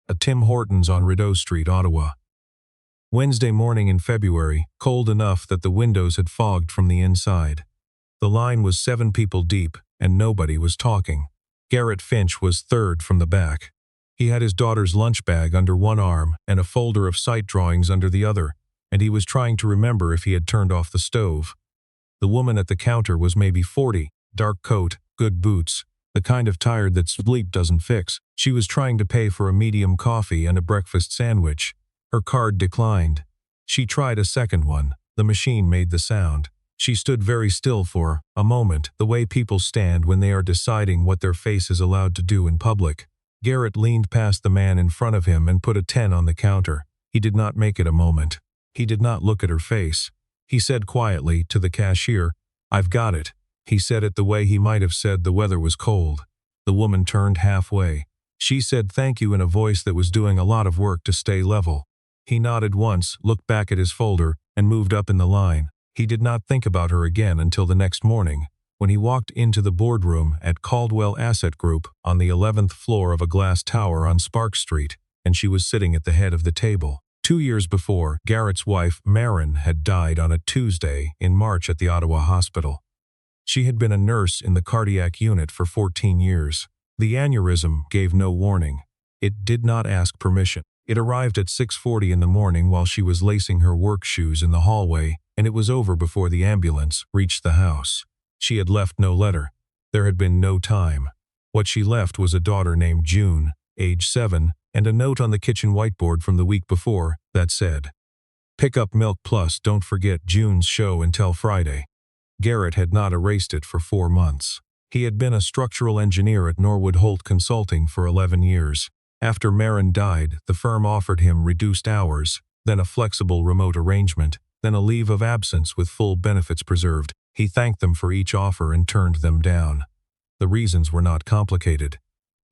a Tim Hortons on Rideau Street, Ottawa. Wednesday morning in February, cold enough that the windows had fogged from the inside. The line was 7 people deep, and nobody was talking. Garrett Finch was third from the back. He had his daughter's lunch bag under one arm and a folder of sight drawings under the other, and he was trying to remember if he had turned off the stove. The woman at the counter was maybe 40, dark coat, good boots, the kind of tired that sleep doesn't fix. She was trying to pay for a medium coffee and a breakfast sandwich. Her card declined. She tried a second one. The machine made the sound. She stood very still for a moment, the way people stand when they are deciding what their face is allowed to do in public. Garrett leaned past the man in front of him and put a 10 on the counter. He did not make it a moment. He did not look at her face. He said quietly to the cashier, "I've got it." He said it the way he might have said the weather was cold. The woman turned halfway. She said thank you in a voice that was doing a lot of work to stay level. He nodded once, looked back at his folder, and moved up in the line. He did not think about her again until the next morning, when he walked into the boardroom at Caldwell Asset Group on the 11th floor of a glass tower on Spark Street, and she was sitting at the head of the table. 2 years before, Garrett's wife, Maren, had died on a Tuesday in March at the Ottawa hospital. She had been a nurse in the cardiac unit for 14 years. The aneurysm gave no warning. It did not ask permission. It arrived at 6:40 in the morning while she was lacing her work shoes in the hallway, and it was over before the ambulance reached the house. She had left no letter. There had been no time. What she left was a daughter named June, age 7, and a note on the kitchen whiteboard from the week before that said, "Pick up milk plus don't forget June's show until Friday." Garrett had not erased it for 4 months. He had been a structural engineer at Norwood Holt Consulting for 11 years. After Maren died, the firm offered him reduced hours, then a flexible remote arrangement, then a leave of absence with full benefits preserved. He thanked them for each offer and turned them down. The reasons were not complicated.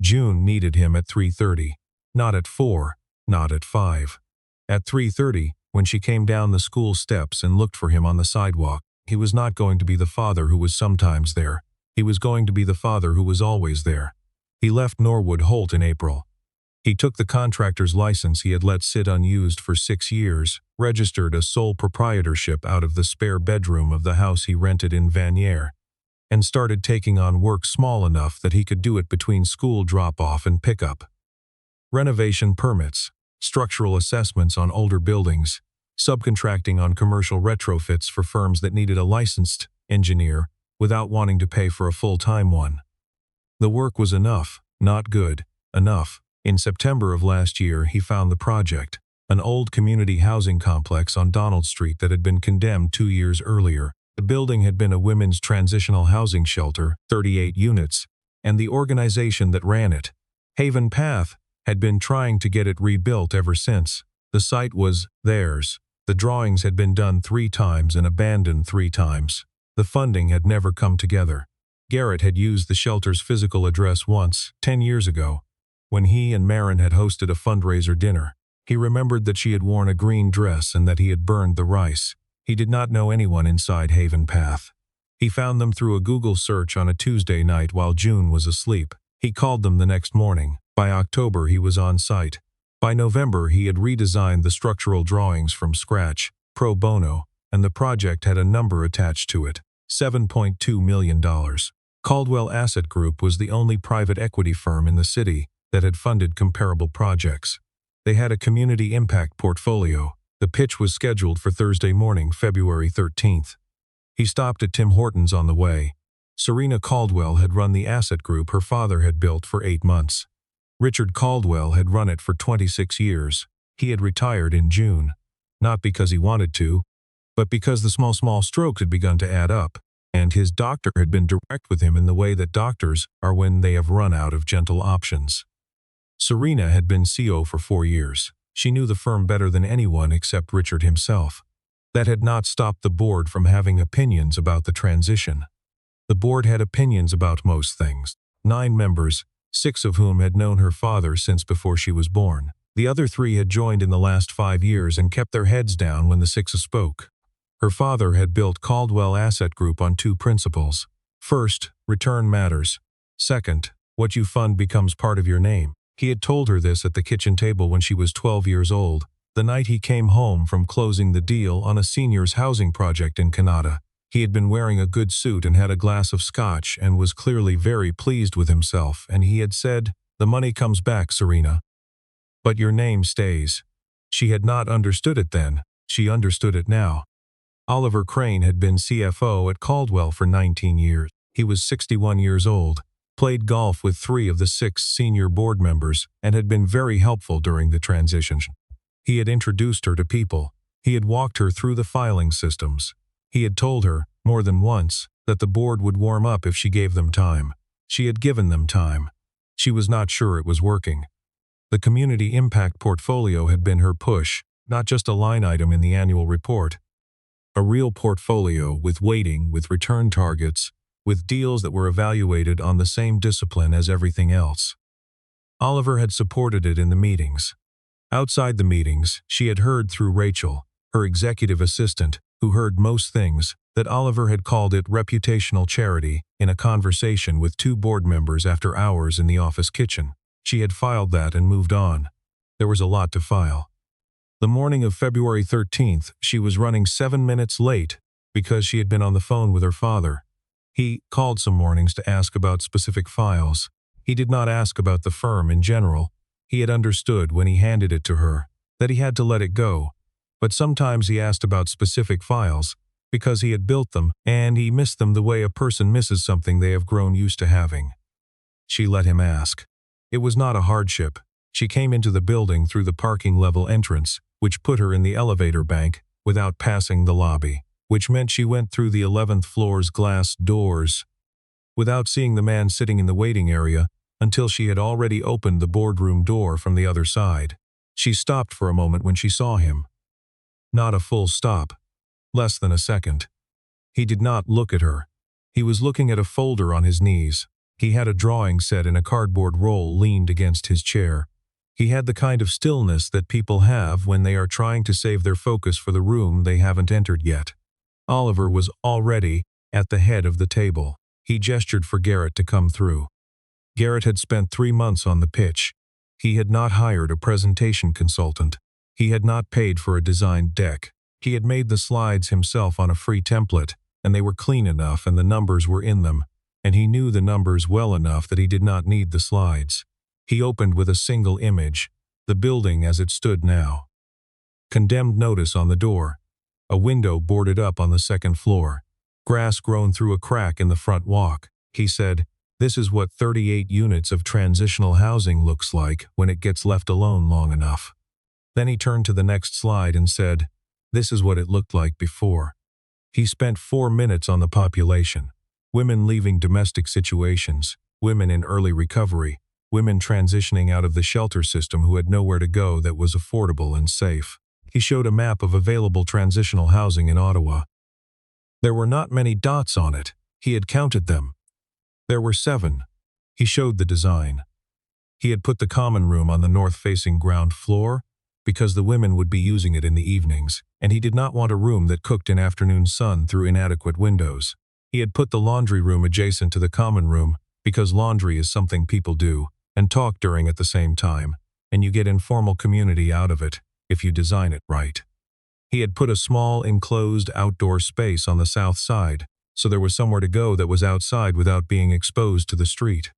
June needed him at 3:30, not at 4, not at 5. At 3:30, when she came down the school steps and looked for him on the sidewalk, he was not going to be the father who was sometimes there. He was going to be the father who was always there. He left Norwood Holt in April. He took the contractor's license he had let sit unused for 6 years, registered a sole proprietorship out of the spare bedroom of the house he rented in Vanier, and started taking on work small enough that he could do it between school drop-off and pickup. Renovation permits, structural assessments on older buildings, subcontracting on commercial retrofits for firms that needed a licensed engineer without wanting to pay for a full-time one. The work was enough, not good, enough. In September of last year, he found the project, an old community housing complex on Donald Street that had been condemned 2 years earlier. The building had been a women's transitional housing shelter, 38 units, and the organization that ran it, Haven Path, had been trying to get it rebuilt ever since. The site was theirs. The drawings had been done 3 times and abandoned 3 times. The funding had never come together. Garrett had used the shelter's physical address once, 10 years ago, when he and Maren had hosted a fundraiser dinner. He remembered that she had worn a green dress and that he had burned the rice. He did not know anyone inside Haven Path. He found them through a Google search on a Tuesday night while June was asleep. He called them the next morning. By October, he was on site. By November, he had redesigned the structural drawings from scratch, pro bono, and the project had a number attached to it, $7.2 million. Caldwell Asset Group was the only private equity firm in the city that had funded comparable projects. They had a community impact portfolio. The pitch was scheduled for Thursday morning, February 13th. He stopped at Tim Hortons on the way. Serena Caldwell had run the asset group her father had built for 8 months. Richard Caldwell had run it for 26 years. He had retired in June, not because he wanted to, but because the small strokes had begun to add up, and his doctor had been direct with him in the way that doctors are when they have run out of gentle options. Serena had been CO for 4 years. She knew the firm better than anyone except Richard himself. That had not stopped the board from having opinions about the transition. The board had opinions about most things. 9 members, 6 of whom had known her father since before she was born. The other 3 had joined in the last 5 years and kept their heads down when the 6th spoke. Her father had built Caldwell Asset Group on 2 principles. First, return matters. Second, what you fund becomes part of your name. He had told her this at the kitchen table when she was 12 years old, the night he came home from closing the deal on a seniors' housing project in Canada. He had been wearing a good suit and had a glass of scotch and was clearly very pleased with himself, and he had said, "The money comes back, Serena. But your name stays." She had not understood it then. She understood it now. Oliver Crane had been CFO at Caldwell for 19 years. He was 61 years old, played golf with 3 of the 6 senior board members, and had been very helpful during the transition. He had introduced her to people. He had walked her through the filing systems. He had told her, more than once, that the board would warm up if she gave them time. She had given them time. She was not sure it was working. The community impact portfolio had been her push, not just a line item in the annual report. A real portfolio with weighting, with return targets, with deals that were evaluated on the same discipline as everything else. Oliver had supported it in the meetings. Outside the meetings, she had heard through Rachel, her executive assistant, who heard most things, that Oliver had called it reputational charity in a conversation with 2 board members after hours in the office kitchen. She had filed that and moved on. There was a lot to file. The morning of February 13th, she was running 7 minutes late because she had been on the phone with her father. He called some mornings to ask about specific files. He did not ask about the firm in general. He had understood when he handed it to her that he had to let it go, but sometimes he asked about specific files because he had built them and he missed them the way a person misses something they have grown used to having. She let him ask. It was not a hardship. She came into the building through the parking level entrance, which put her in the elevator bank without passing the lobby, which meant she went through the 11th floor's glass doors without seeing the man sitting in the waiting area until she had already opened the boardroom door from the other side. She stopped for a moment when she saw him. Not a full stop. Less than a second. He did not look at her. He was looking at a folder on his knees. He had a drawing set in a cardboard roll leaned against his chair. He had the kind of stillness that people have when they are trying to save their focus for the room they haven't entered yet. Oliver was already at the head of the table. He gestured for Garrett to come through. Garrett had spent 3 months on the pitch. He had not hired a presentation consultant. He had not paid for a designed deck. He had made the slides himself on a free template, and they were clean enough and the numbers were in them, and he knew the numbers well enough that he did not need the slides. He opened with a single image, the building as it stood now. Condemned notice on the door. A window boarded up on the 2nd floor. Grass grown through a crack in the front walk. He said, "This is what 38 units of transitional housing looks like when it gets left alone long enough." Then he turned to the next slide and said, "This is what it looked like before." He spent 4 minutes on the population. Women leaving domestic situations, women in early recovery, women transitioning out of the shelter system who had nowhere to go that was affordable and safe. He showed a map of available transitional housing in Ottawa. There were not many dots on it. He had counted them. There were 7. He showed the design. He had put the common room on the north-facing ground floor because the women would be using it in the evenings, and he did not want a room that cooked in afternoon sun through inadequate windows. He had put the laundry room adjacent to the common room because laundry is something people do and talk during at the same time, and you get informal community out of it if you design it right. He had put a small enclosed outdoor space on the south side, so there was somewhere to go that was outside without being exposed to the street.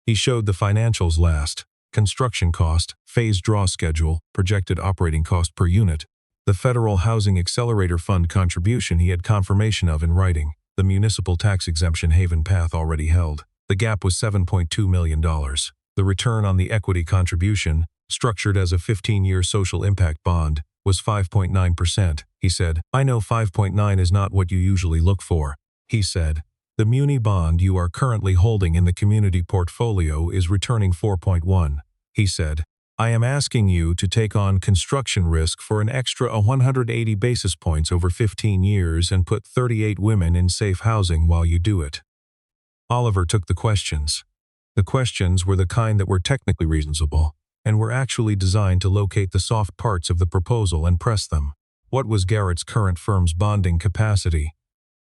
He showed the financials last: construction cost, phase draw schedule, projected operating cost per unit, the Federal Housing Accelerator Fund contribution he had confirmation of in writing, the municipal tax exemption Haven Path already held. The gap was $7.2 million. The return on the equity contribution, structured as a 15-year social impact bond, was 5.9%, he said. "I know 5.9 is not what you usually look for," he said. "The muni bond you are currently holding in the community portfolio is returning 4.1, he said. "I am asking you to take on construction risk for an extra 180 basis points over 15 years and put 38 women in safe housing while you do it." Oliver took the questions. The questions were the kind that were technically reasonable and were actually designed to locate the soft parts of the proposal and press them. What was Garrett's current firm's bonding capacity?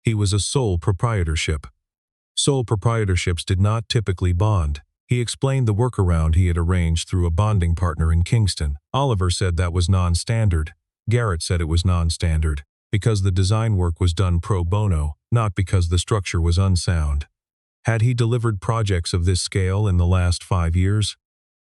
He was a sole proprietorship. Sole proprietorships did not typically bond. He explained the workaround he had arranged through a bonding partner in Kingston. Oliver said that was non-standard. Garrett said it was non-standard because the design work was done pro bono, not because the structure was unsound. Had he delivered projects of this scale in the last 5 years?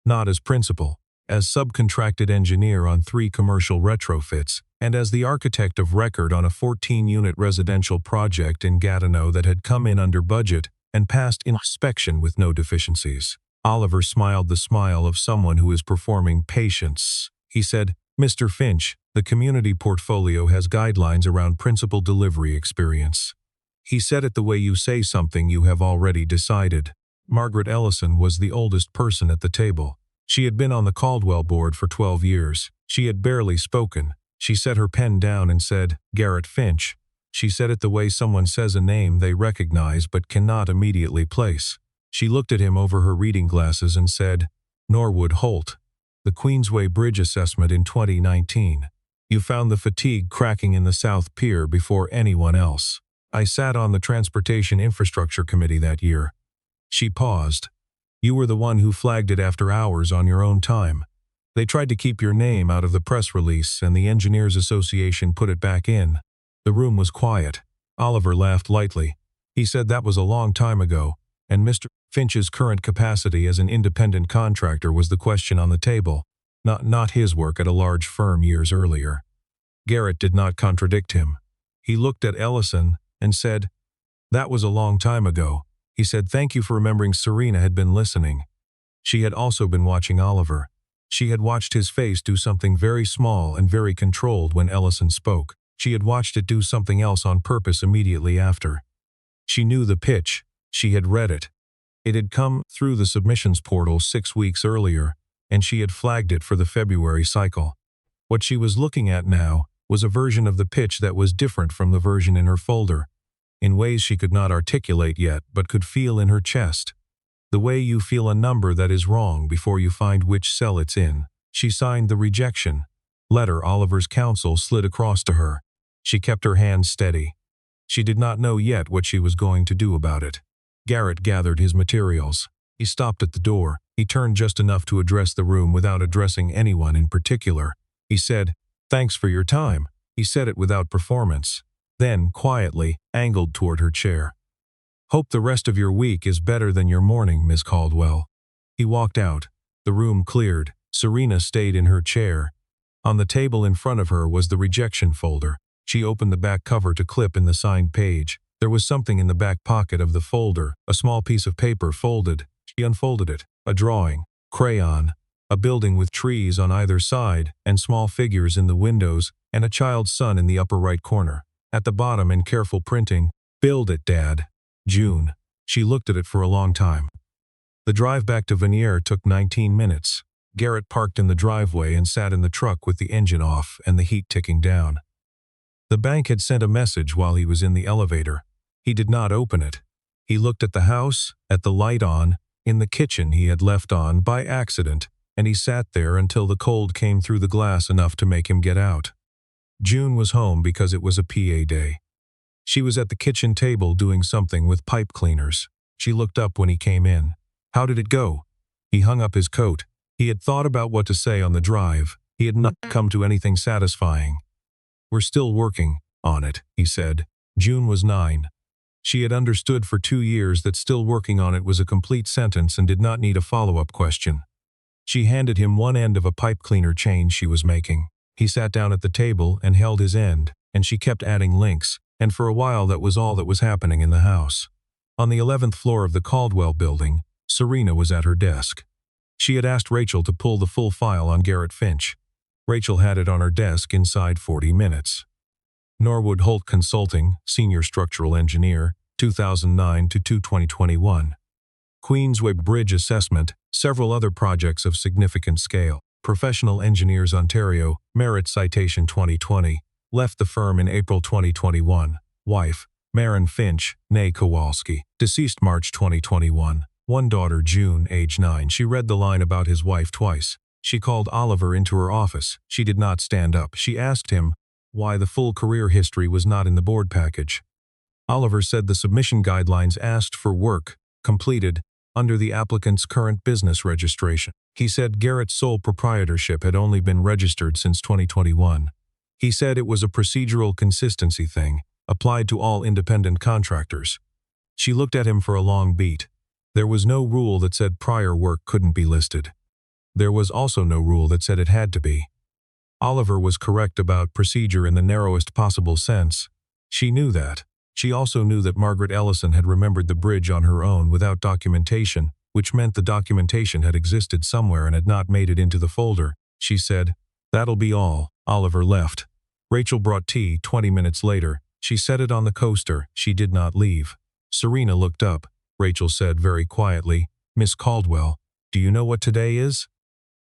Not as principal, as subcontracted engineer on 3 commercial retrofits, and as the architect of record on a 14-unit residential project in Gatineau that had come in under budget and passed inspection with no deficiencies. Oliver smiled the smile of someone who is performing patience. He said, "Mr. Finch, the community portfolio has guidelines around principal delivery experience." He said it the way you say something you have already decided. Margaret Ellison was the oldest person at the table. She had been on the Caldwell board for 12 years. She had barely spoken. She set her pen down and said, "Garrett Finch." She said it the way someone says a name they recognize but cannot immediately place. She looked at him over her reading glasses and said, "Norwood Holt, the Queensway Bridge assessment in 2019. You found the fatigue cracking in the South Pier before anyone else. I sat on the Transportation Infrastructure Committee that year." She paused. "You were the one who flagged it after hours on your own time. They tried to keep your name out of the press release and the Engineers Association put it back in." The room was quiet. Oliver laughed lightly. He said that was a long time ago, and Mr. Finch's current capacity as an independent contractor was the question on the table, not his work at a large firm years earlier. Garrett did not contradict him. He looked at Ellison and said, "That was a long time ago." He said thank you for remembering. Serena had been listening. She had also been watching Oliver. She had watched his face do something very small and very controlled when Ellison spoke. She had watched it do something else on purpose immediately after. She knew the pitch. She had read it. It had come through the submissions portal 6 weeks earlier, and she had flagged it for the February cycle. What she was looking at now was a version of the pitch that was different from the version in her folder, in ways she could not articulate yet but could feel in her chest. The way you feel a number that is wrong before you find which cell it's in. She signed the rejection letter Oliver's counsel slid across to her. She kept her hand steady. She did not know yet what she was going to do about it. Garrett gathered his materials. He stopped at the door. He turned just enough to address the room without addressing anyone in particular. He said, "Thanks for your time." He said it without performance. Then, quietly, angled toward her chair. "Hope the rest of your week is better than your morning, Miss Caldwell." He walked out. The room cleared. Serena stayed in her chair. On the table in front of her was the rejection folder. She opened the back cover to clip in the signed page. There was something in the back pocket of the folder, a small piece of paper folded. She unfolded it. A drawing, crayon, a building with trees on either side and small figures in the windows and a child's son in the upper right corner. At the bottom in careful printing, "Build it, Dad. June." She looked at it for a long time. The drive back to Vanier took 19 minutes. Garrett parked in the driveway and sat in the truck with the engine off and the heat ticking down. The bank had sent a message while he was in the elevator. He did not open it. He looked at the house, at the light on, in the kitchen he had left on by accident, and he sat there until the cold came through the glass enough to make him get out. June was home because it was a PA day. She was at the kitchen table doing something with pipe cleaners. She looked up when he came in. "How did it go?" He hung up his coat. He had thought about what to say on the drive. He had not come to anything satisfying. "We're still working on it," he said. June was 9. She had understood for 2 years that still working on it was a complete sentence and did not need a follow-up question. She handed him one end of a pipe cleaner chain she was making. He sat down at the table and held his end, and she kept adding links, and for a while that was all that was happening in the house. On the 11th floor of the Caldwell building, Serena was at her desk. She had asked Rachel to pull the full file on Garrett Finch. Rachel had it on her desk inside 40 minutes. Norwood Holt Consulting, Senior Structural Engineer, 2009 to 2021. Queensway Bridge Assessment, several other projects of significant scale. Professional Engineers Ontario, Merit Citation 2020. Left the firm in April 2021. Wife, Maren Finch, née Kowalski. Deceased March 2021. One daughter, June, age 9. She read the line about his wife twice. She called Oliver into her office. She did not stand up. She asked him why the full career history was not in the board package. Oliver said the submission guidelines asked for work completed under the applicant's current business registration. He said Garrett's sole proprietorship had only been registered since 2021. He said it was a procedural consistency thing, applied to all independent contractors. She looked at him for a long beat. There was no rule that said prior work couldn't be listed. There was also no rule that said it had to be. Oliver was correct about procedure in the narrowest possible sense. She knew that. She also knew that Margaret Ellison had remembered the bridge on her own without documentation, which meant the documentation had existed somewhere and had not made it into the folder. She said, "That'll be all." Oliver left. Rachel brought tea 20 minutes later. She set it on the coaster. She did not leave. Serena looked up. Rachel said very quietly, "Miss Caldwell, do you know what today is?"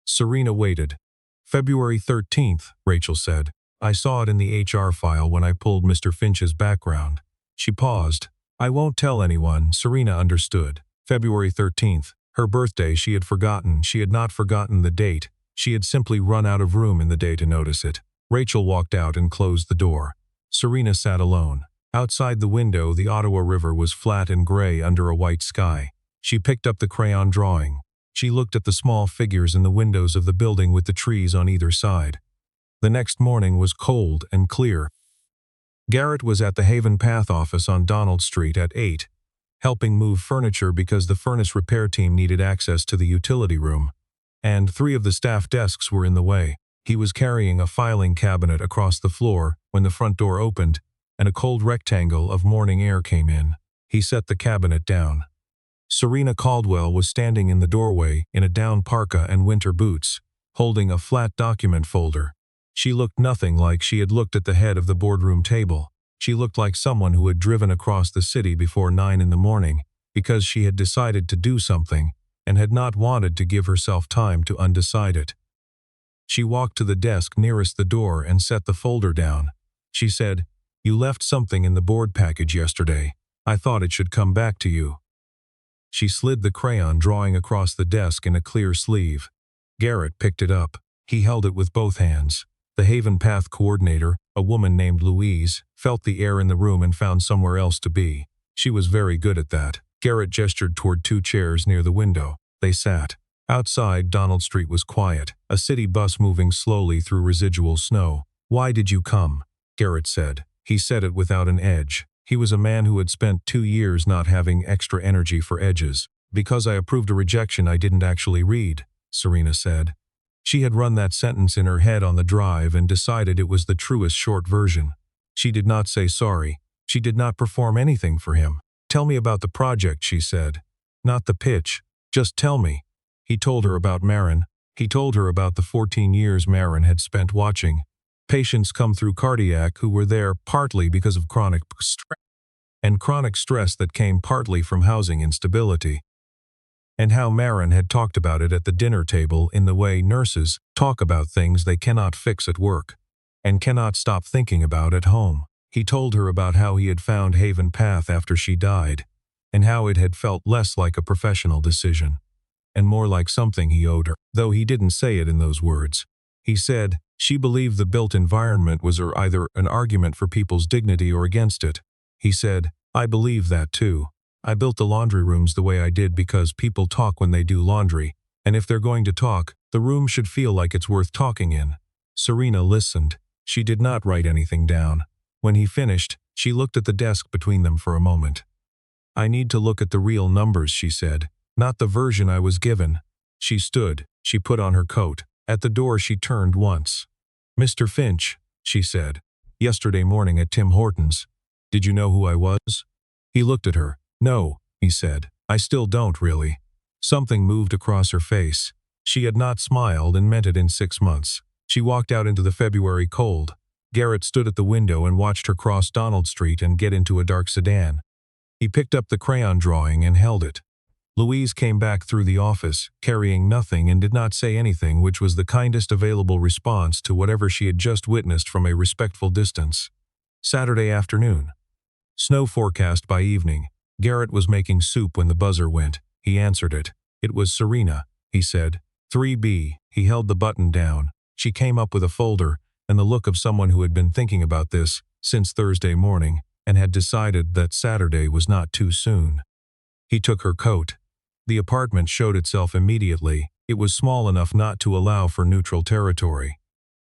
Serena waited. "February 13th, Rachel said. "I saw it in the HR file when I pulled Mr. Finch's background." She paused. "I won't tell anyone." Serena understood. February 13th. Her birthday she had forgotten. She had not forgotten the date. She had simply run out of room in the day to notice it. Rachel walked out and closed the door. Serena sat alone. Outside the window, the Ottawa River was flat and gray under a white sky. She picked up the crayon drawing. She looked at the small figures in the windows of the building with the trees on either side. The next morning was cold and clear. Garrett was at the Haven Path office on Donald Street at 8, helping move furniture because the furnace repair team needed access to the utility room, and 3 of the staff desks were in the way. He was carrying a filing cabinet across the floor when the front door opened, and a cold rectangle of morning air came in. He set the cabinet down. Serena Caldwell was standing in the doorway in a down parka and winter boots, holding a flat document folder. She looked nothing like she had looked at the head of the boardroom table. She looked like someone who had driven across the city before 9 in the morning because she had decided to do something and had not wanted to give herself time to undecide it. She walked to the desk nearest the door and set the folder down. She said, "You left something in the board package yesterday. I thought it should come back to you." She slid the crayon drawing across the desk in a clear sleeve. Garrett picked it up. He held it with both hands. The Haven Path coordinator, a woman named Louise, felt the air in the room and found somewhere else to be. She was very good at that. Garrett gestured toward 2 chairs near the window. They sat. Outside, Donald Street was quiet, a city bus moving slowly through residual snow. "Why did you come?" Garrett said. He said it without an edge. He was a man who had spent 2 years not having extra energy for edges. "Because I approved a rejection I didn't actually read," Serena said. She had run that sentence in her head on the drive and decided it was the truest short version. She did not say sorry. She did not perform anything for him. "Tell me about the project," she said. "Not the pitch. Just tell me." He told her about Marin. He told her about the 14 years Marin had spent watching patients come through cardiac who were there partly because of chronic stress that came partly from housing instability, and how Marin had talked about it at the dinner table in the way nurses talk about things they cannot fix at work and cannot stop thinking about at home. He told her about how he had found Haven Path after she died, and how it had felt less like a professional decision and more like something he owed her, though he didn't say it in those words. He said she believed the built environment was either an argument for people's dignity or against it. He said, "I believe that too. I built the laundry rooms the way I did because people talk when they do laundry, and if they're going to talk, the room should feel like it's worth talking in." Serena listened. She did not write anything down. When he finished, she looked at the desk between them for a moment. "I need to look at the real numbers," she said, "not the version I was given." She stood. She put on her coat. At the door she turned once. "Mr. Finch," she said, "yesterday morning at Tim Hortons. Did you know who I was?" He looked at her. "No," he said. "I still don't, really." Something moved across her face. She had not smiled and meant it in 6 months. She walked out into the February cold. Garrett stood at the window and watched her cross Donald Street and get into a dark sedan. He picked up the crayon drawing and held it. Louise came back through the office, carrying nothing, and did not say anything, which was the kindest available response to whatever she had just witnessed from a respectful distance. Saturday afternoon. Snow forecast by evening. Garrett was making soup when the buzzer went. He answered it. It was Serena, he said. 3B. He held the button down. She came up with a folder, and the look of someone who had been thinking about this since Thursday morning and had decided that Saturday was not too soon. He took her coat. The apartment showed itself immediately. It was small enough not to allow for neutral territory.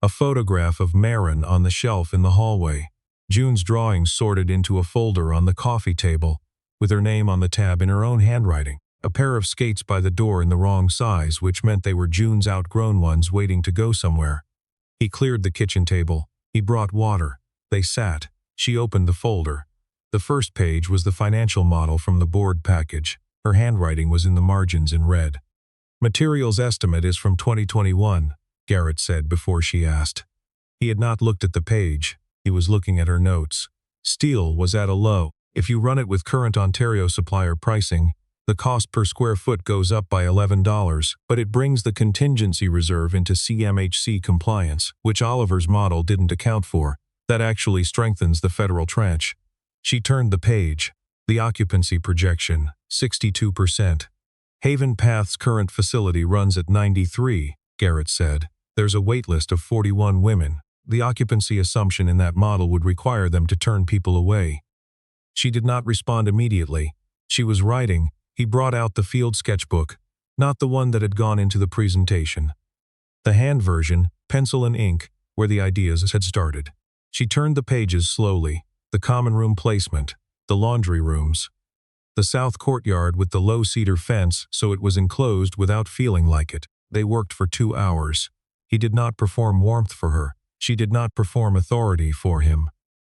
A photograph of Marin on the shelf in the hallway. June's drawings sorted into a folder on the coffee table, with her name on the tab in her own handwriting. A pair of skates by the door in the wrong size, which meant they were June's outgrown ones waiting to go somewhere. He cleared the kitchen table. He brought water. They sat. She opened the folder. The first page was the financial model from the board package. Her handwriting was in the margins in red. Materials estimate is from 2021, Garrett said before she asked. He had not looked at the page. He was looking at her notes. Steel was at a low. If you run it with current Ontario supplier pricing, the cost per square foot goes up by $11, but it brings the contingency reserve into CMHC compliance, which Oliver's model didn't account for. That actually strengthens the federal tranche. She turned the page. The occupancy projection, 62%. Haven Path's current facility runs at 93, Garrett said. There's a waitlist of 41 women. The occupancy assumption in that model would require them to turn people away. She did not respond immediately. She was writing. He brought out the field sketchbook, not the one that had gone into the presentation. The hand version, pencil and ink, where the ideas had started. She turned the pages slowly. The common room placement, the laundry rooms, the south courtyard with the low cedar fence so it was enclosed without feeling like it. They worked for 2 hours. He did not perform warmth for her. She did not perform authority for him.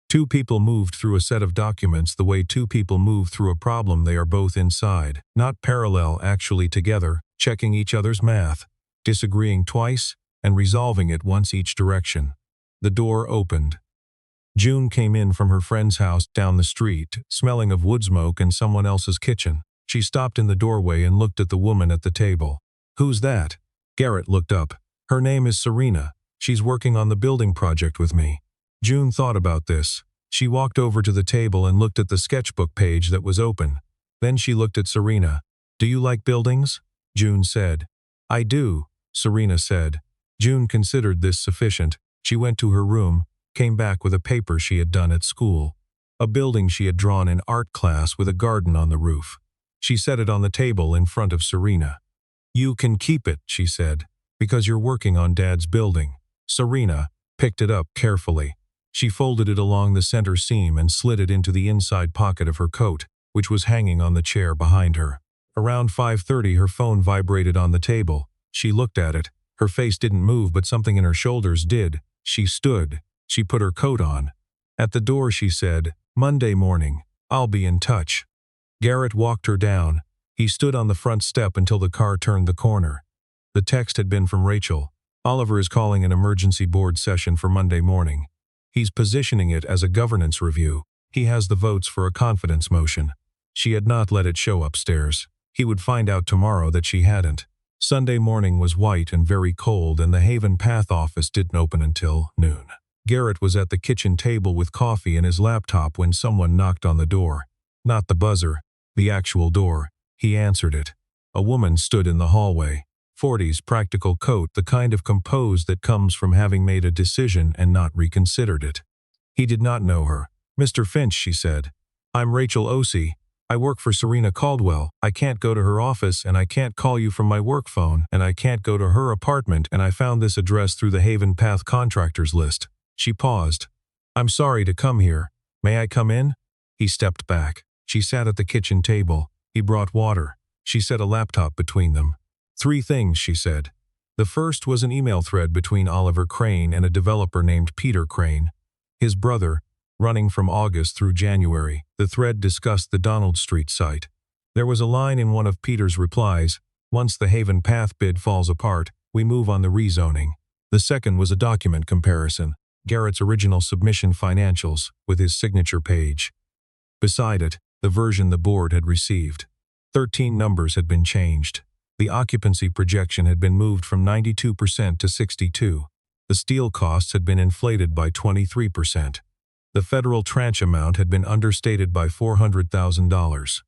2 people moved through a set of documents the way 2 people move through a problem they are both inside, not parallel, actually together, checking each other's math, disagreeing twice, and resolving it once each direction. The door opened. June came in from her friend's house down the street, smelling of wood smoke and someone else's kitchen. She stopped in the doorway and looked at the woman at the table. "Who's that?" Garrett looked up. "Her name is Serena. She's working on the building project with me." June thought about this. She walked over to the table and looked at the sketchbook page that was open. Then she looked at Serena. "Do you like buildings?" June said. "I do," Serena said. June considered this sufficient. She went to her room, came back with a paper she had done at school. A building she had drawn in art class with a garden on the roof. She set it on the table in front of Serena. "You can keep it," she said, "because you're working on Dad's building." Serena picked it up carefully. She folded it along the center seam and slid it into the inside pocket of her coat, which was hanging on the chair behind her. Around 5:30 her phone vibrated on the table. She looked at it. Her face didn't move, but something in her shoulders did. She stood. She put her coat on. At the door she said, "Monday morning. I'll be in touch." Garrett walked her down. He stood on the front step until the car turned the corner. The text had been from Rachel. "Oliver is calling an emergency board session for Monday morning. He's positioning it as a governance review. He has the votes for a confidence motion." She had not let it show upstairs. He would find out tomorrow that she hadn't. Sunday morning was white and very cold, and the Haven Path office didn't open until noon. Garrett was at the kitchen table with coffee and his laptop when someone knocked on the door. Not the buzzer, the actual door. He answered it. A woman stood in the hallway. 40s practical coat, the kind of composed that comes from having made a decision and not reconsidered it. He did not know her. "Mr. Finch," she said. "I'm Rachel Osei. I work for Serena Caldwell. I can't go to her office, and I can't call you from my work phone, and I can't go to her apartment, and I found this address through the Haven Path contractors list." She paused. "I'm sorry to come here. May I come in?" He stepped back. She sat at the kitchen table. He brought water. She set a laptop between them. 3 things, she said. The first was an email thread between Oliver Crane and a developer named Peter Crane, his brother, running from August through January. The thread discussed the Donald Street site. There was a line in one of Peter's replies, "Once the Haven Path bid falls apart, we move on the rezoning." The second was a document comparison, Garrett's original submission financials, with his signature page. Beside it, the version the board had received. 13 numbers had been changed. The occupancy projection had been moved from 92% to 62%. The steel costs had been inflated by 23%. The federal tranche amount had been understated by $400,000.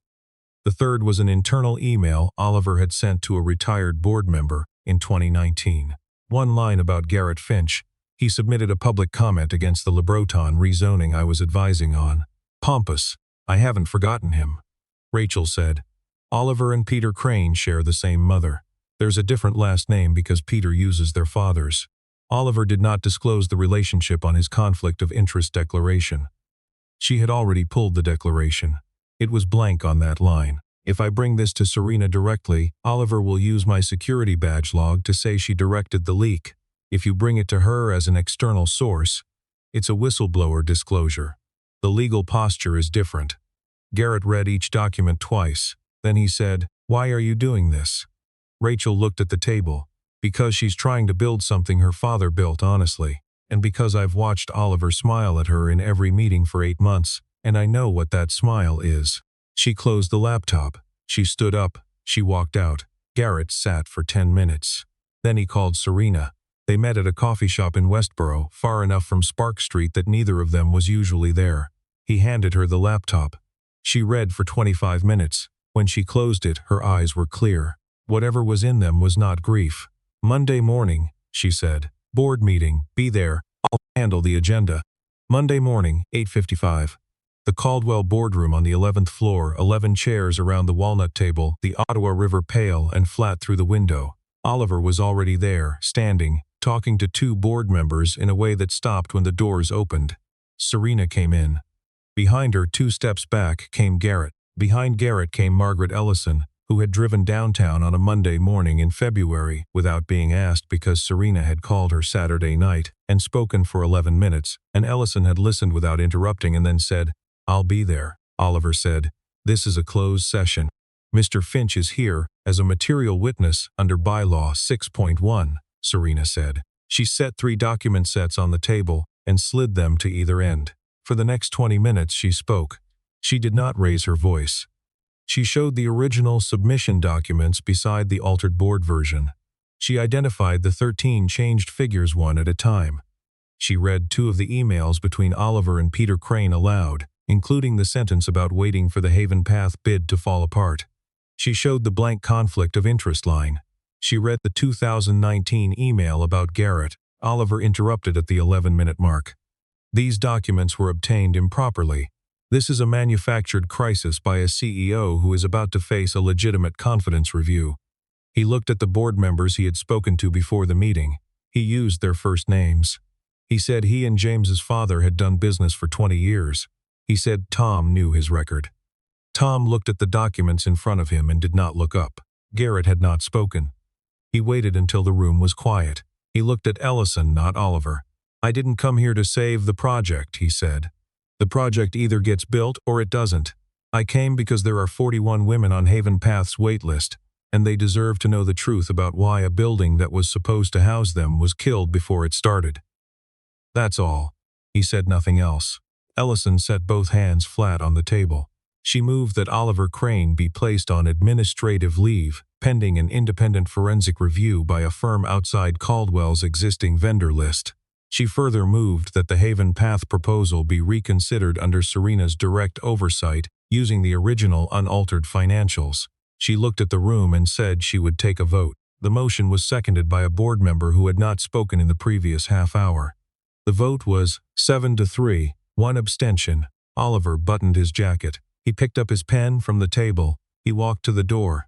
The third was an internal email Oliver had sent to a retired board member in 2019. One line about Garrett Finch. He submitted a public comment against the Le Breton rezoning I was advising on. "Pompous. I haven't forgotten him." Rachel said, Oliver and Peter Crane share the same mother. There's a different last name because Peter uses their father's. Oliver did not disclose the relationship on his conflict of interest declaration. She had already pulled the declaration. It was blank on that line. If I bring this to Serena directly, Oliver will use my security badge log to say she directed the leak. If you bring it to her as an external source, it's a whistleblower disclosure. The legal posture is different. Garrett read each document twice. Then he said, "Why are you doing this?" Rachel looked at the table. "Because she's trying to build something her father built honestly. And because I've watched Oliver smile at her in every meeting for 8 months, and I know what that smile is." She closed the laptop. She stood up. She walked out. Garrett sat for 10 minutes. Then he called Serena. They met at a coffee shop in Westboro, far enough from Spark Street that neither of them was usually there. He handed her the laptop. She read for 25 minutes. When she closed it, her eyes were clear. Whatever was in them was not grief. "Monday morning," she said. "Board meeting, be there. I'll handle the agenda." Monday morning, 8:55. The Caldwell boardroom on the 11th floor, 11 chairs around the walnut table, the Ottawa River pale and flat through the window. Oliver was already there, standing, talking to 2 board members in a way that stopped when the doors opened. Serena came in. Behind her, 2 steps back, came Garrett. Behind Garrett came Margaret Ellison, who had driven downtown on a Monday morning in February without being asked because Serena had called her Saturday night and spoken for 11 minutes, and Ellison had listened without interrupting and then said, "I'll be there." Oliver said, "This is a closed session. Mr. Finch is here as a material witness under Bylaw 6.1, Serena said. She set 3 document sets on the table and slid them to either end. For the next 20 minutes she spoke. She did not raise her voice. She showed the original submission documents beside the altered board version. She identified the 13 changed figures one at a time. She read 2 of the emails between Oliver and Peter Crane aloud, including the sentence about waiting for the Haven Path bid to fall apart. She showed the blank conflict of interest line. She read the 2019 email about Garrett. Oliver interrupted at the 11-minute mark. "These documents were obtained improperly. This is a manufactured crisis by a CEO who is about to face a legitimate confidence review." He looked at the board members he had spoken to before the meeting. He used their first names. He said he and James's father had done business for 20 years. He said Tom knew his record. Tom looked at the documents in front of him and did not look up. Garrett had not spoken. He waited until the room was quiet. He looked at Ellison, not Oliver. "I didn't come here to save the project," he said. "The project either gets built or it doesn't. I came because there are 41 women on Haven Path's wait list, and they deserve to know the truth about why a building that was supposed to house them was killed before it started. That's all." He said nothing else. Ellison set both hands flat on the table. She moved that Oliver Crane be placed on administrative leave, pending an independent forensic review by a firm outside Caldwell's existing vendor list. She further moved that the Haven Path proposal be reconsidered under Serena's direct oversight using the original unaltered financials. She looked at the room and said she would take a vote. The motion was seconded by a board member who had not spoken in the previous half hour. The vote was 7-3, 1 abstention. Oliver buttoned his jacket. He picked up his pen from the table. He walked to the door.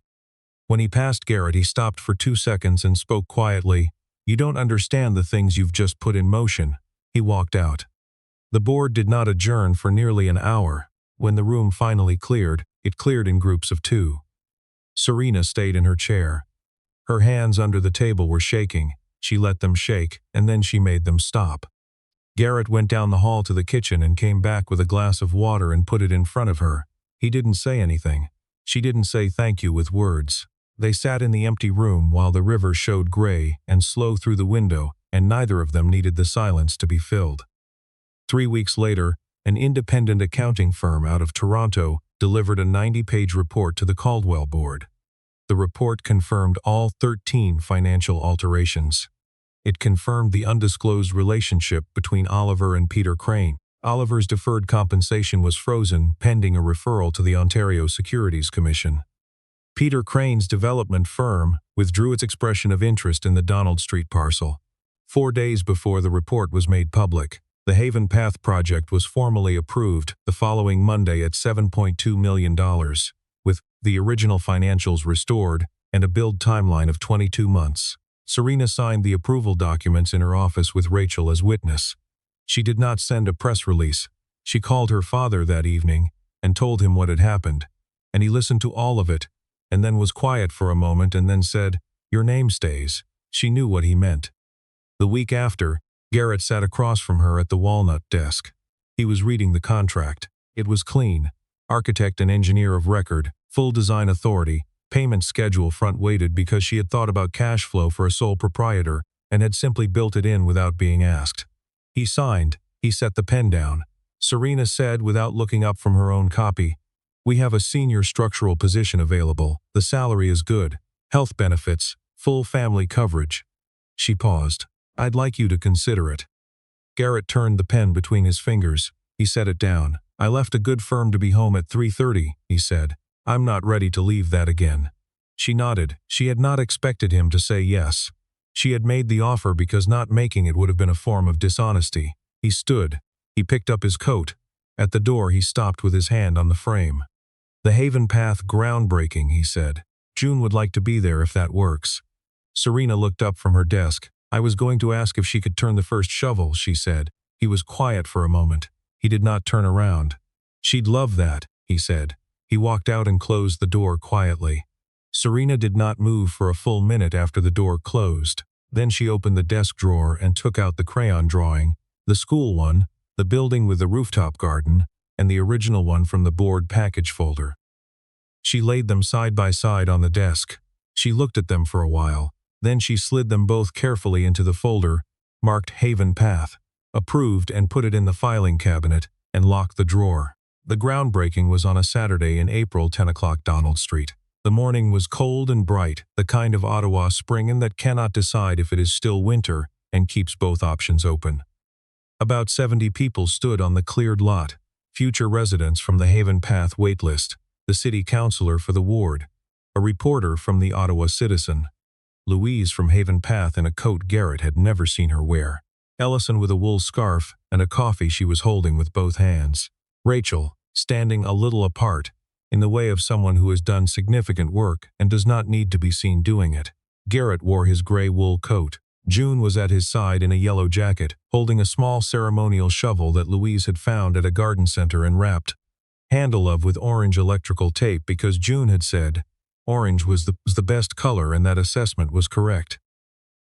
When he passed Garrett, he stopped for 2 seconds and spoke quietly. "You don't understand the things you've just put in motion." He walked out. The board did not adjourn for nearly an hour. When the room finally cleared, it cleared in groups of 2. Serena stayed in her chair. Her hands under the table were shaking. She let them shake, and then she made them stop. Garrett went down the hall to the kitchen and came back with a glass of water and put it in front of her. He didn't say anything. She didn't say thank you with words. They sat in the empty room while the river showed gray and slow through the window, and neither of them needed the silence to be filled. 3 weeks later, an independent accounting firm out of Toronto delivered a 90-page report to the Caldwell board. The report confirmed all 13 financial alterations. It confirmed the undisclosed relationship between Oliver and Peter Crane. Oliver's deferred compensation was frozen pending a referral to the Ontario Securities Commission. Peter Crane's development firm withdrew its expression of interest in the Donald Street parcel. 4 days before the report was made public, the Haven Path project was formally approved the following Monday at $7.2 million, with the original financials restored, and a build timeline of 22 months. Serena signed the approval documents in her office with Rachel as witness. She did not send a press release. She called her father that evening and told him what had happened, and he listened to all of it, and then was quiet for a moment and then said, "Your name stays." She knew what he meant. The week after, Garrett sat across from her at the walnut desk. He was reading the contract. It was clean. Architect and engineer of record, full design authority, payment schedule front-weighted because she had thought about cash flow for a sole proprietor and had simply built it in without being asked. He signed. He set the pen down. Serena said without looking up from her own copy, "We have a senior structural position available. The salary is good. Health benefits. Full family coverage." She paused. "I'd like you to consider it." Garrett turned the pen between his fingers. He set it down. "I left a good firm to be home at 3:30, he said. "I'm not ready to leave that again." She nodded. She had not expected him to say yes. She had made the offer because not making it would have been a form of dishonesty. He stood. He picked up his coat. At the door he stopped with his hand on the frame. "The Haven Path groundbreaking," he said. "June would like to be there if that works." Serena looked up from her desk. "I was going to ask if she could turn the first shovel," she said. He was quiet for a moment. He did not turn around. "She'd love that," he said. He walked out and closed the door quietly. Serena did not move for a full minute after the door closed. Then she opened the desk drawer and took out the crayon drawing, the school one, the building with the rooftop garden, and the original one from the board package folder. She laid them side by side on the desk. She looked at them for a while. Then she slid them both carefully into the folder, marked Haven Path, approved, and put it in the filing cabinet, and locked the drawer. The groundbreaking was on a Saturday in April, 10 o'clock Donald Street. The morning was cold and bright, the kind of Ottawa spring that cannot decide if it is still winter and keeps both options open. About 70 people stood on the cleared lot, future residents from the Haven Path waitlist, the city councillor for the ward, a reporter from the Ottawa Citizen, Louise from Haven Path in a coat Garrett had never seen her wear, Ellison with a wool scarf and a coffee she was holding with both hands, Rachel, standing a little apart, in the way of someone who has done significant work and does not need to be seen doing it. Garrett wore his gray wool coat. June was at his side in a yellow jacket, holding a small ceremonial shovel that Louise had found at a garden center and wrapped handle of with orange electrical tape because June had said orange was the best color and that assessment was correct.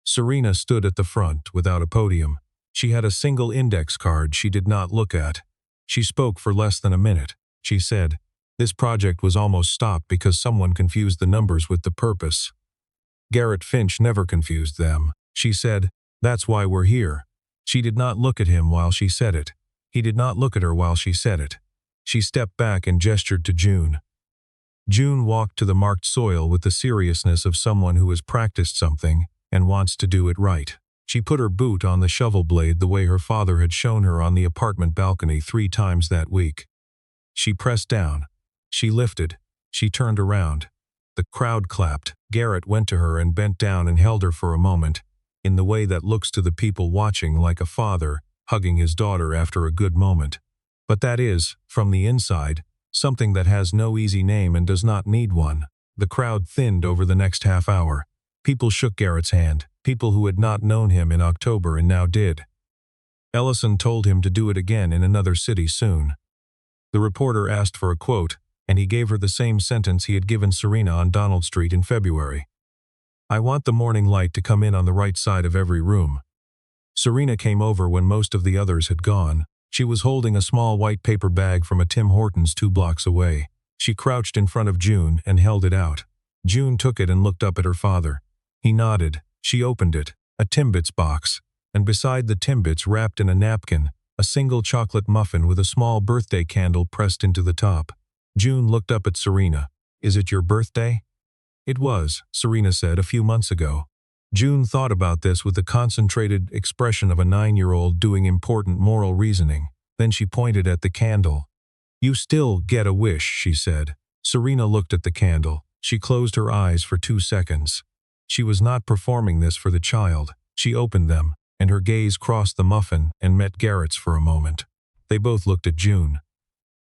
Serena stood at the front without a podium. She had a single index card she did not look at. She spoke for less than a minute. She said, "This project was almost stopped because someone confused the numbers with the purpose." Garrett Finch never confused them. She said, "That's why we're here." She did not look at him while she said it. He did not look at her while she said it. She stepped back and gestured to June. June walked to the marked soil with the seriousness of someone who has practiced something and wants to do it right. She put her boot on the shovel blade the way her father had shown her on the apartment balcony 3 times that week. She pressed down. She lifted. She turned around. The crowd clapped. Garrett went to her and bent down and held her for a moment, in the way that looks to the people watching like a father hugging his daughter after a good moment. But that is, from the inside, something that has no easy name and does not need one. The crowd thinned over the next half hour. People shook Garrett's hand, people who had not known him in October and now did. Ellison told him to do it again in another city soon. The reporter asked for a quote, and he gave her the same sentence he had given Serena on Donald Street in February. "I want the morning light to come in on the right side of every room." Serena came over when most of the others had gone. She was holding a small white paper bag from a Tim Hortons 2 blocks away. She crouched in front of June and held it out. June took it and looked up at her father. He nodded. She opened it, a Timbits box, and beside the Timbits, wrapped in a napkin, a single chocolate muffin with a small birthday candle pressed into the top. June looked up at Serena. "Is it your birthday?" "It was," Serena said, "a few months ago." June thought about this with the concentrated expression of a 9-year-old doing important moral reasoning. Then she pointed at the candle. "You still get a wish," she said. Serena looked at the candle. She closed her eyes for 2 seconds. She was not performing this for the child. She opened them, and her gaze crossed the muffin and met Garrett's for a moment. They both looked at June.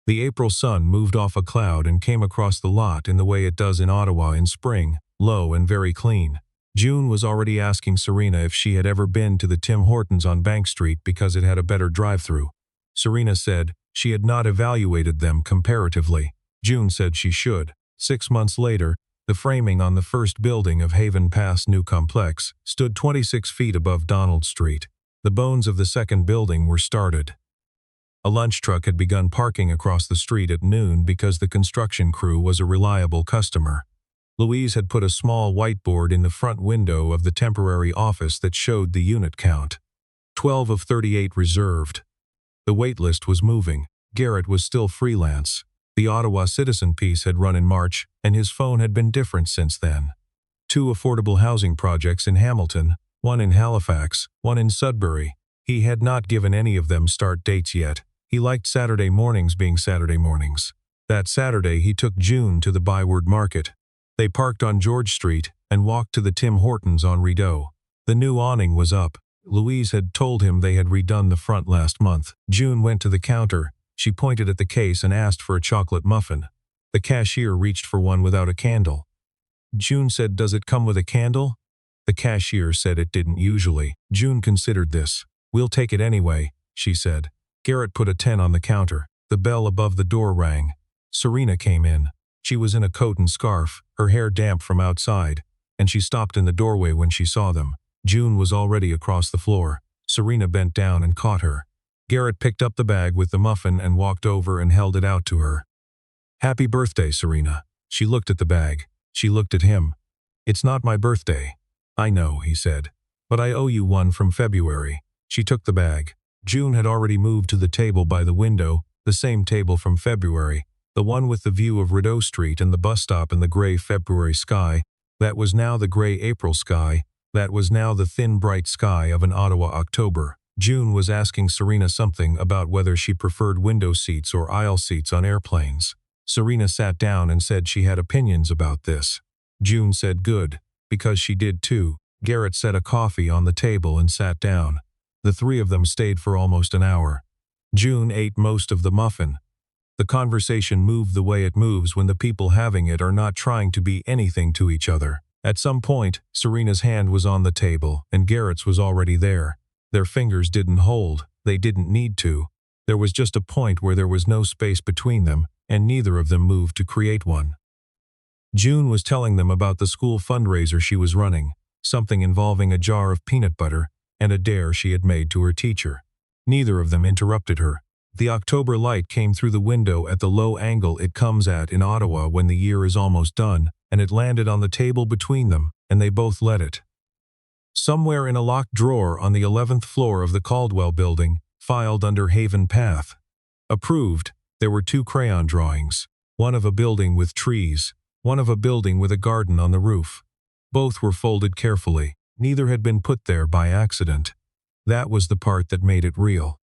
The April sun moved off a cloud and came across the lot in the way it does in Ottawa in spring, low and very clean. June was already asking Serena if she had ever been to the Tim Hortons on Bank Street because it had a better drive-through. Serena said she had not evaluated them comparatively. June said she should. 6 months later, the framing on the first building of Haven Pass New Complex stood 26 feet above Donald Street. The bones of the second building were started. A lunch truck had begun parking across the street at noon because the construction crew was a reliable customer. Louise had put a small whiteboard in the front window of the temporary office that showed the unit count. 12 of 38 reserved. The wait list was moving. Garrett was still freelance. The Ottawa Citizen piece had run in March, and his phone had been different since then. 2 affordable housing projects in Hamilton, 1 in Halifax, 1 in Sudbury. He had not given any of them start dates yet. He liked Saturday mornings being Saturday mornings. That Saturday he took June to the Byward Market. They parked on George Street and walked to the Tim Hortons on Rideau. The new awning was up. Louise had told him they had redone the front last month. June went to the counter. She pointed at the case and asked for a chocolate muffin. The cashier reached for one without a candle. June said, "Does it come with a candle?" The cashier said it didn't usually. June considered this. "We'll take it anyway," she said. Garrett put a 10 on the counter. The bell above the door rang. Serena came in. She was in a coat and scarf, her hair damp from outside, and she stopped in the doorway when she saw them. June was already across the floor. Serena bent down and caught her. Garrett picked up the bag with the muffin and walked over and held it out to her. "Happy birthday, Serena." She looked at the bag. She looked at him. "It's not my birthday." "I know," he said. "But I owe you one from February." She took the bag. June had already moved to the table by the window, the same table from February, the one with the view of Rideau Street and the bus stop and the gray February sky. That was now the gray April sky. That was now the thin bright sky of an Ottawa October. June was asking Serena something about whether she preferred window seats or aisle seats on airplanes. Serena sat down and said she had opinions about this. June said good, because she did too. Garrett set a coffee on the table and sat down. The 3 of them stayed for almost an hour. June ate most of the muffin. The conversation moved the way it moves when the people having it are not trying to be anything to each other. At some point, Serena's hand was on the table, and Garrett's was already there. Their fingers didn't hold. They didn't need to. There was just a point where there was no space between them, and neither of them moved to create one. June was telling them about the school fundraiser she was running, something involving a jar of peanut butter and a dare she had made to her teacher. Neither of them interrupted her. The October light came through the window at the low angle it comes at in Ottawa when the year is almost done, and it landed on the table between them, and they both let it. Somewhere in a locked drawer on the 11th floor of the Caldwell building, filed under Haven Path. Approved, there were 2 crayon drawings, one of a building with trees, one of a building with a garden on the roof. Both were folded carefully. Neither had been put there by accident. That was the part that made it real.